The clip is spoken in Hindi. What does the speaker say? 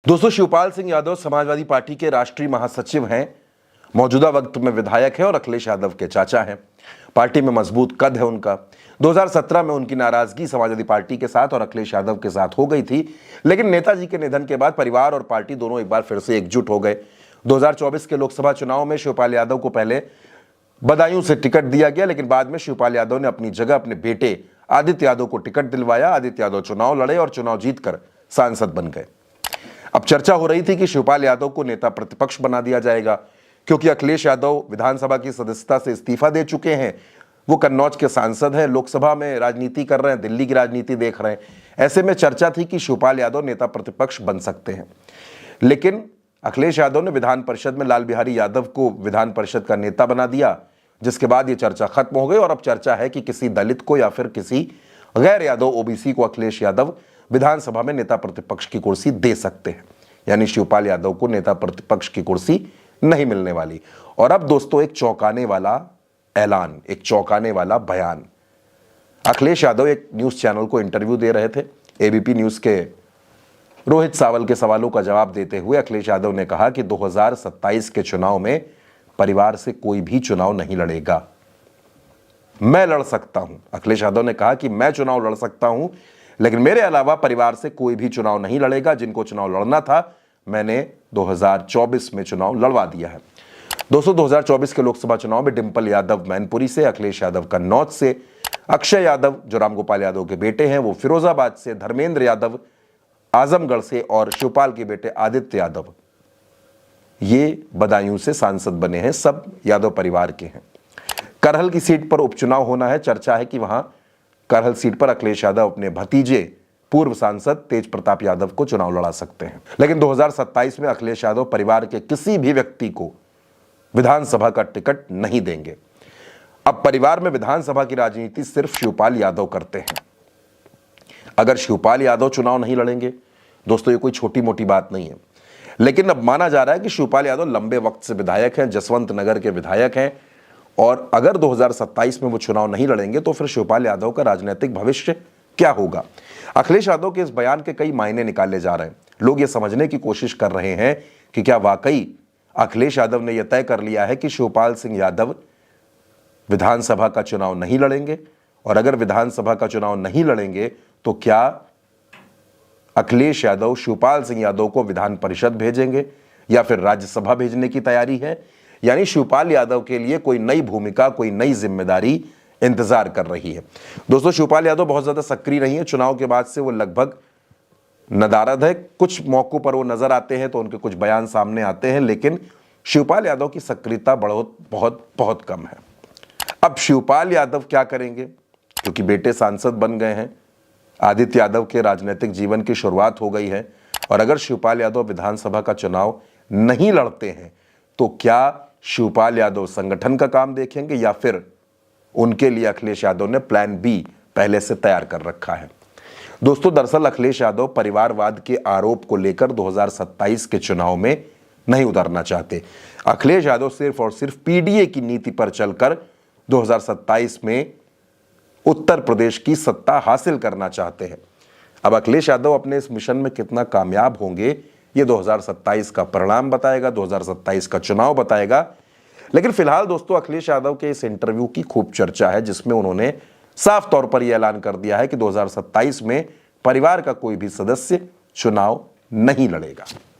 दोस्तों, शिवपाल सिंह यादव समाजवादी पार्टी के राष्ट्रीय महासचिव हैं, मौजूदा वक्त में विधायक हैं और अखिलेश यादव के चाचा हैं। पार्टी में मजबूत कद है उनका। 2017 में उनकी नाराजगी समाजवादी पार्टी के साथ और अखिलेश यादव के साथ हो गई थी, लेकिन नेताजी के निधन के बाद परिवार और पार्टी दोनों एक बार फिर से एकजुट हो गए। 2024 के लोकसभा चुनाव में शिवपाल यादव को पहले बदायूं से टिकट दिया गया, लेकिन बाद में शिवपाल यादव ने अपनी जगह अपने बेटे आदित्य यादव को टिकट दिलवाया। आदित्य यादव चुनाव लड़े और चुनाव जीतकर सांसद बन गए। अब चर्चा हो रही थी कि शिवपाल यादव को नेता प्रतिपक्ष बना दिया जाएगा, क्योंकि अखिलेश यादव विधानसभा की सदस्यता से इस्तीफा दे चुके हैं। वो कन्नौज के सांसद हैं, लोकसभा में राजनीति कर रहे हैं, दिल्ली की राजनीति देख रहे हैं। ऐसे में चर्चा थी कि शिवपाल यादव नेता प्रतिपक्ष बन सकते हैं, लेकिन अखिलेश यादव ने विधान परिषद में लाल बिहारी यादव को विधान परिषद का नेता बना दिया, जिसके बाद ये चर्चा खत्म हो गई। और अब चर्चा है कि किसी दलित को या फिर किसी गैर यादव ओबीसी को अखिलेश यादव विधानसभा में नेता प्रतिपक्ष की कुर्सी दे सकते हैं, यानी शिवपाल यादव को नेता प्रतिपक्ष की कुर्सी नहीं मिलने वाली। और अब दोस्तों, एक चौंकाने वाला ऐलान, एक चौंकाने वाला बयान। अखिलेश यादव एक न्यूज चैनल को इंटरव्यू दे रहे थे। एबीपी न्यूज के रोहित सावल के सवालों का जवाब देते हुए अखिलेश यादव ने कहा कि 2027 के चुनाव में परिवार से कोई भी चुनाव नहीं लड़ेगा। मैं लड़ सकता हूं, अखिलेश यादव ने कहा कि मैं चुनाव लड़ सकता हूं, लेकिन मेरे अलावा परिवार से कोई भी चुनाव नहीं लड़ेगा। जिनको चुनाव लड़ना था, मैंने 2024 में चुनाव लड़वा दिया है। दोस्तों, 2024 के लोकसभा चुनाव में डिंपल यादव मैनपुरी से, अखिलेश यादव कन्नौज से, अक्षय यादव जो रामगोपाल यादव के बेटे हैं वो फिरोजाबाद से, धर्मेंद्र यादव आजमगढ़ से और शिवपाल के बेटे आदित्य यादव ये बदायूं से सांसद बने हैं। सब यादव परिवार के हैं। करहल की सीट पर उपचुनाव होना है। चर्चा है कि वहां करहल सीट पर अखिलेश यादव अपने भतीजे पूर्व सांसद तेज प्रताप यादव को चुनाव लड़ा सकते हैं, लेकिन 2027 में अखिलेश यादव परिवार के किसी भी व्यक्ति को विधानसभा का टिकट नहीं देंगे। अब परिवार में विधानसभा की राजनीति सिर्फ शिवपाल यादव करते हैं। अगर शिवपाल यादव चुनाव नहीं लड़ेंगे, दोस्तों ये कोई छोटी मोटी बात नहीं है, लेकिन अब माना जा रहा है कि शिवपाल यादव लंबे वक्त से विधायक हैं, जसवंत नगर के विधायक हैं, और अगर 2027 में वो चुनाव नहीं लड़ेंगे तो फिर शिवपाल यादव का राजनीतिक भविष्य क्या होगा। अखिलेश यादव के इस बयान के कई मायने निकाले जा रहे हैं। लोग ये समझने की कोशिश कर रहे हैं कि क्या वाकई अखिलेश यादव ने यह तय कर लिया है कि शिवपाल सिंह यादव विधानसभा का चुनाव नहीं लड़ेंगे, और अगर विधानसभा का चुनाव नहीं लड़ेंगे तो क्या अखिलेश यादव शिवपाल सिंह यादव को विधान परिषद भेजेंगे या फिर राज्यसभा भेजने की तैयारी है। यानी शिवपाल यादव के लिए कोई नई भूमिका, कोई नई जिम्मेदारी इंतजार कर रही है। दोस्तों, शिवपाल यादव बहुत ज्यादा सक्रिय नहीं है। चुनाव के बाद से वो लगभग नदारद है। कुछ मौकों पर वो नजर आते हैं तो उनके कुछ बयान सामने आते हैं, लेकिन शिवपाल यादव की सक्रियता बहुत बहुत बहुत कम है। अब शिवपाल यादव क्या करेंगे, क्योंकि बेटे सांसद बन गए हैं, आदित्य यादव के राजनीतिक जीवन की शुरुआत हो गई है, और अगर शिवपाल यादव विधानसभा का चुनाव नहीं लड़ते हैं तो क्या शिवपाल यादव संगठन का काम देखेंगे या फिर उनके लिए अखिलेश यादव ने प्लान बी पहले से तैयार कर रखा है। दोस्तों, दरअसल अखिलेश यादव परिवारवाद के आरोप को लेकर 2027 के चुनाव में नहीं उतरना चाहते। अखिलेश यादव सिर्फ और सिर्फ पीडीए की नीति पर चलकर 2027 में उत्तर प्रदेश की सत्ता हासिल करना चाहते हैं। अब अखिलेश यादव अपने इस मिशन में कितना कामयाब होंगे ये 2027 का परिणाम बताएगा, 2027 का चुनाव बताएगा। लेकिन फिलहाल दोस्तों, अखिलेश यादव के इस इंटरव्यू की खूब चर्चा है, जिसमें उन्होंने साफ तौर पर यह ऐलान कर दिया है कि 2027 में परिवार का कोई भी सदस्य चुनाव नहीं लड़ेगा।